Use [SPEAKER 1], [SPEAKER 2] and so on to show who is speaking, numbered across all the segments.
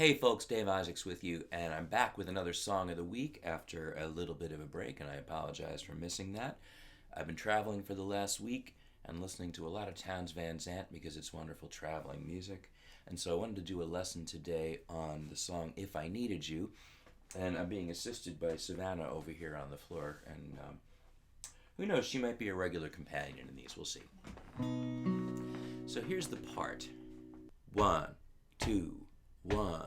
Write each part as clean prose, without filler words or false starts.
[SPEAKER 1] Hey folks, Dave Isaacs with you, and I'm back with another Song of the Week after a little bit of a break, and I apologize for missing that. I've been traveling for the last week and listening to a lot of Townes Van Zandt because it's wonderful traveling music, and so I wanted to do a lesson today on the song If I Needed You, and I'm being assisted by Savannah over here on the floor, and who knows, she might be a regular companion in these, we'll see. So here's the part. 1, 2, 1.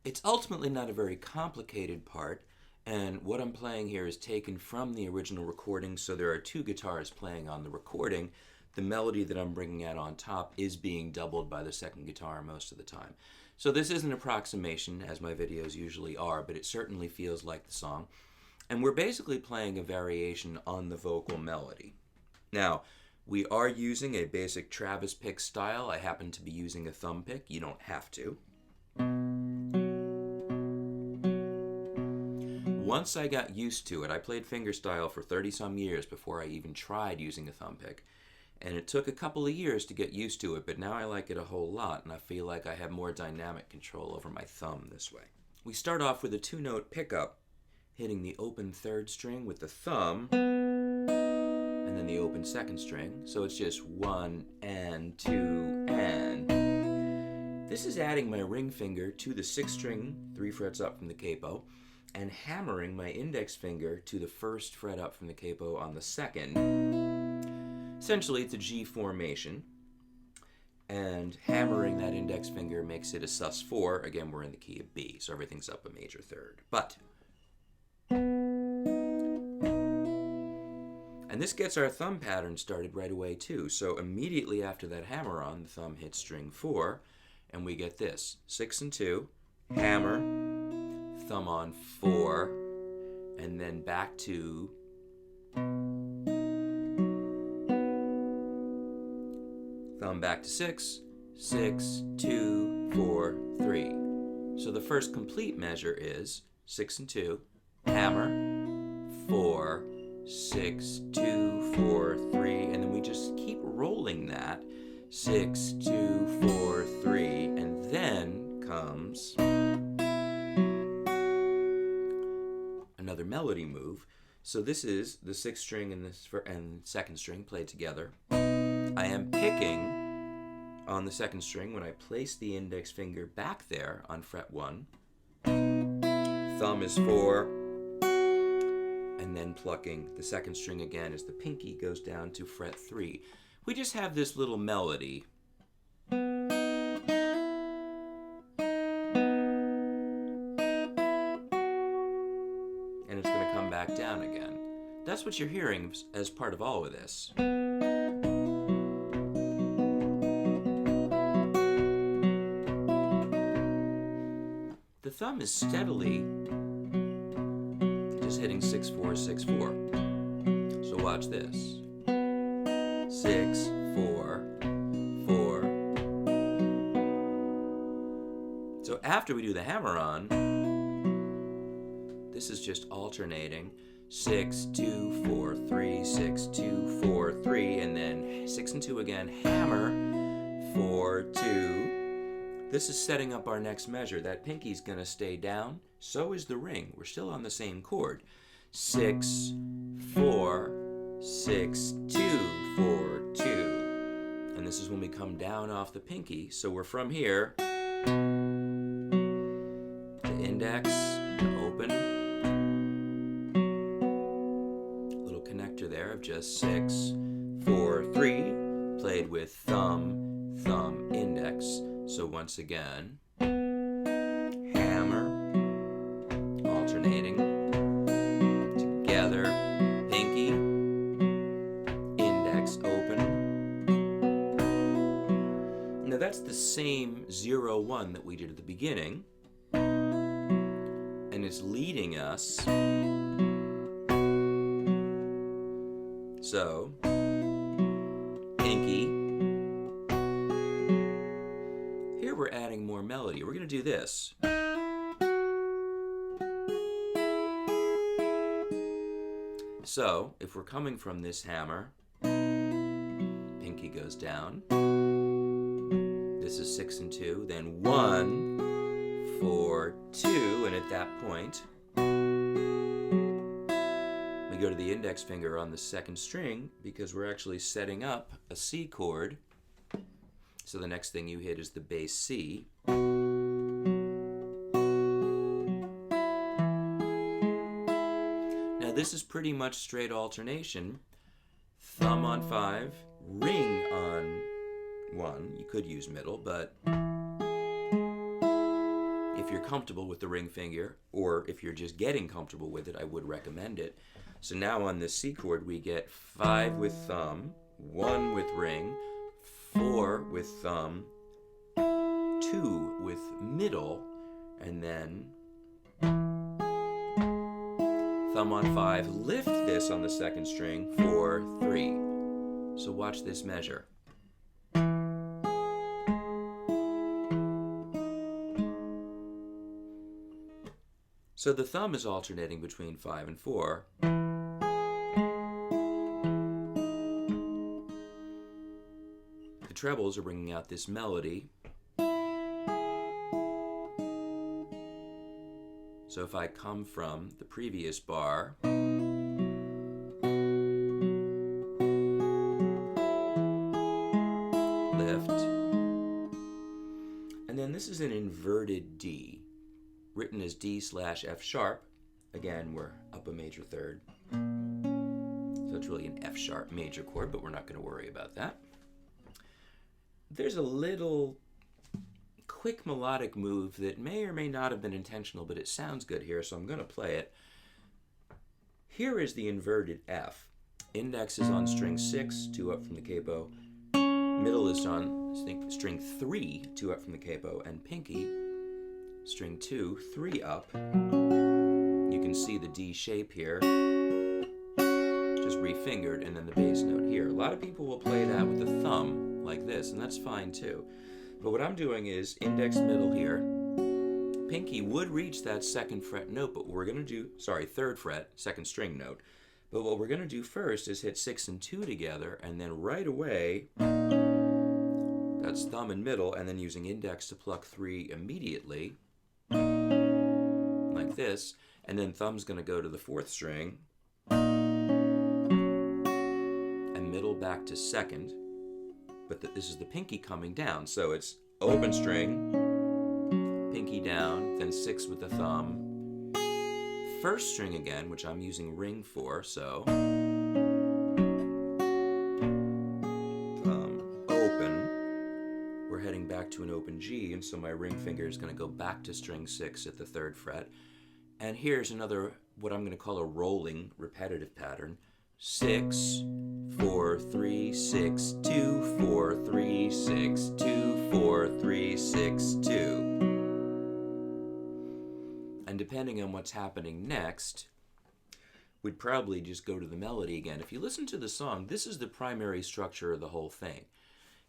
[SPEAKER 1] It's ultimately not a very complicated part, and what I'm playing here is taken from the original recording, so there are two guitars playing on the recording. The melody that I'm bringing out on top is being doubled by the second guitar most of the time. So this is an approximation, as my videos usually are, but it certainly feels like the song. And we're basically playing a variation on the vocal melody. Now, we are using a basic Travis pick style. I happen to be using a thumb pick. You don't have to. Once I got used to it, I played fingerstyle for 30-some years before I even tried using a thumb pick. And it took a couple of years to get used to it, but now I like it a whole lot, and I feel like I have more dynamic control over my thumb this way. We start off with a 2-note pickup, hitting the open 3rd string with the thumb, and then the open 2nd string, so it's just 1 and 2 and. This is adding my ring finger to the 6th string, 3 frets up from the capo, and hammering my index finger to the 1st fret up from the capo on the 2nd. Essentially, it's a G formation, and hammering that index finger makes it a sus4. Again, we're in the key of B, so everything's up a major 3rd. But, and this gets our thumb pattern started right away too. So immediately after that hammer on, the thumb hits string 4, and we get this: 6 and 2, hammer, thumb on 4, and then back to thumb back to 6, 6, 2, 4, 3. So the first complete measure is 6 and 2, hammer, 4, 6, 2, 4, 3, and then we just keep rolling that. 6, 2, 4, 3, and then comes another melody move. So this is the 6th string and 2nd string played together. I am picking on the 2nd string when I place the index finger back there on fret 1. Thumb is 4, and then plucking the 2nd string again as the pinky goes down to fret 3. We just have this little melody. And it's going to come back down again. That's what you're hearing as part of all of this. The thumb is steadily just hitting 6, 4, 6, 4. So watch this. 6, 4, 4. So after we do the hammer on, this is just alternating 6, 2, 4, 3, 6, 2, 4, 3, and then 6 and 2 again, hammer, 4, 2. This is setting up our next measure. That pinky's going to stay down. So is the ring. We're still on the same chord. 6, 4, 6, 2, 4, 2. And this is when we come down off the pinky. So we're from here to index, to open. Little connector there of just 6, 4, 3, played with thumb, thumb, index. So once again, hammer, alternating, together, pinky, index, open, 0, 1 that we did at the beginning, and it's leading us. So, pinky. Here we're adding more melody. We're going to do this. So, if we're coming from this hammer, pinky goes down. This is 6 and 2, then 1, 4, 2, and at that point, we go to the index finger on the second string because we're actually setting up a C chord. So the next thing you hit is the bass C. Now this is pretty much straight alternation. Thumb on 5, ring on 1. You could use middle, but if you're comfortable with the ring finger, or if you're just getting comfortable with it, I would recommend it. So now on this C chord, we get 5 with thumb, 1 with ring, 4 with thumb, 2 with middle, and then thumb on 5. Lift this on the second string, 4, 3. So watch this measure. So the thumb is alternating between 5 and 4. The trebles are bringing out this melody. So if I come from the previous bar, lift, and then this is an inverted D, written as D/F sharp. Again, we're up a major third. So it's really an F sharp major chord, but we're not going to worry about that. There's a little quick melodic move that may or may not have been intentional, but it sounds good here, so I'm going to play it. Here is the inverted F. Index is on string 6, 2 up from the capo. Middle is on string 3, 2 up from the capo, and pinky, string 2, 3 up. You can see the D shape here, just refingered, and then the bass note here. A lot of people will play that with the thumb like this, and that's fine too. But what I'm doing is index middle here. Pinky would reach that second fret note, but we're going to do, third fret, second string note. But what we're going to do first is hit 6 and 2 together, and then right away, that's thumb and middle, and then using index to pluck 3 immediately, like this, and then thumb's going to go to the 4th string, and middle back to second. But this is the pinky coming down, so it's open string, pinky down, then 6 with the thumb, 1st string again, which I'm using ring for, so thumb, open, we're heading back to an open G, and so my ring finger is going to go back to string 6 at the 3rd fret, and here's another, what I'm going to call a rolling repetitive pattern. 6, 4, 3, 6, 2, 4, 3, 6, 2, 4, 3, 6, 2. And depending on what's happening next, we'd probably just go to the melody again. If you listen to the song, this is the primary structure of the whole thing.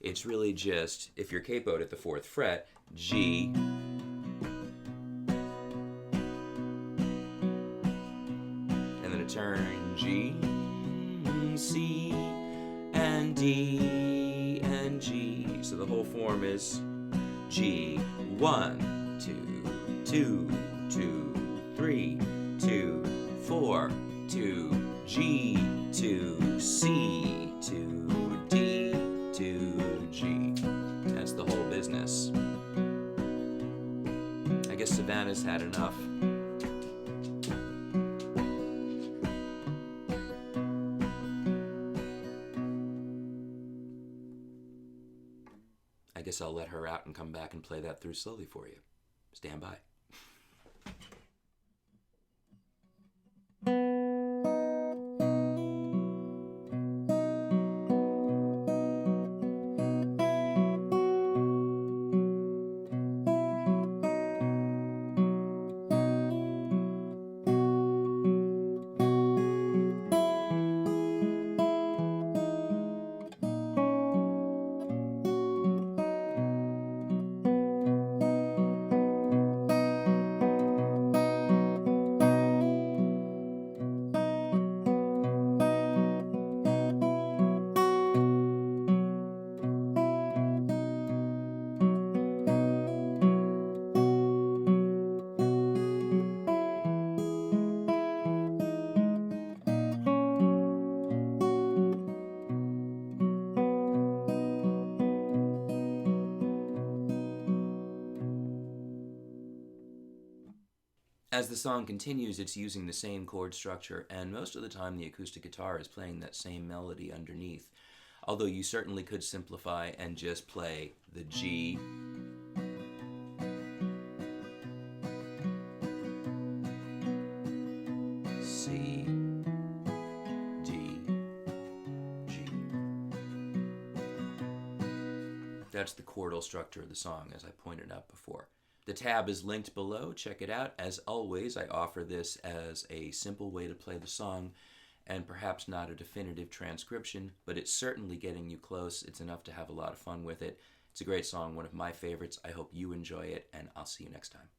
[SPEAKER 1] It's really just, if you're capoed at the 4th fret, G, and then a turn G, C, and D, and G. So the whole form is G, 1, 2, 2, 2, 3, 2, 4, 2, G, 2, C, 2, D, 2, G. That's the whole business. I guess Savannah's had enough. I guess I'll let her out and come back and play that through slowly for you. Stand by. As the song continues, it's using the same chord structure, and most of the time the acoustic guitar is playing that same melody underneath. Although you certainly could simplify and just play the G, C, D, G. That's the chordal structure of the song, as I pointed out before. The tab is linked below. Check it out. As always, I offer this as a simple way to play the song, and perhaps not a definitive transcription, but it's certainly getting you close. It's enough to have a lot of fun with it. It's a great song, one of my favorites. I hope you enjoy it, and I'll see you next time.